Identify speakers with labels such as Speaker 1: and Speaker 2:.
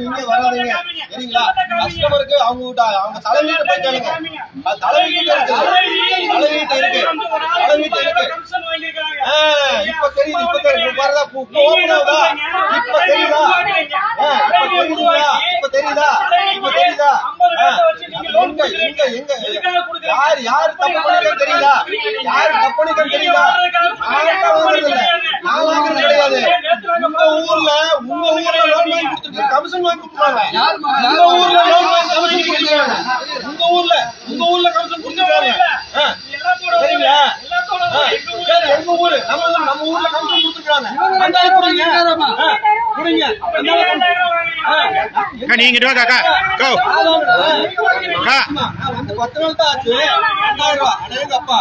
Speaker 1: நீங்க வராதீங்க சரிங்களா? கஸ்டமருக்கு அவங்க தலைவீட்டு போய் கேளுங்க. தலைவீட்டு இருக்கு, தலைவீட்டு இருக்கு, தலைவீட்டு இருக்கு. இப்ப தெரியுது, இப்ப தெரியுது, ஓபன் ஆகுதா? இப்ப தெரியுதா? இப்ப தெரியுதா? இப்ப தெரியுதா? எங்க எங்க எங்க யாரு தப்பு பண்ணிருக்கேன்னு தெரியுதா? யாரு தப்பு பண்ணிருக்கேன்னு தெரியுதா? நான் வாங்குறது கிடையாது. உங்க ஊர்ல லோன் வாங்கி கொடுத்துருக்காங்க, கமிஷன் வாங்கி கொடுத்துருக்காங்க. உங்க ஊர்ல லோன் வாங்கி கமிஷன் கொடுத்துருக்காங்க. உங்க ஊர்ல கமிஷன் கொடுத்துருக்காங்க. சரிங்களா? எங்க ஊரு நம்ம ஊர்ல கமிஷன் கொடுத்துருக்காங்க. வந்தாலும் கொடுங்க, கொடுங்க.
Speaker 2: நீங்க காக்கா
Speaker 1: வந்து 10 நாள் தான் ஆச்சு. 2000 ரூபாய் அடேங்கப்பா.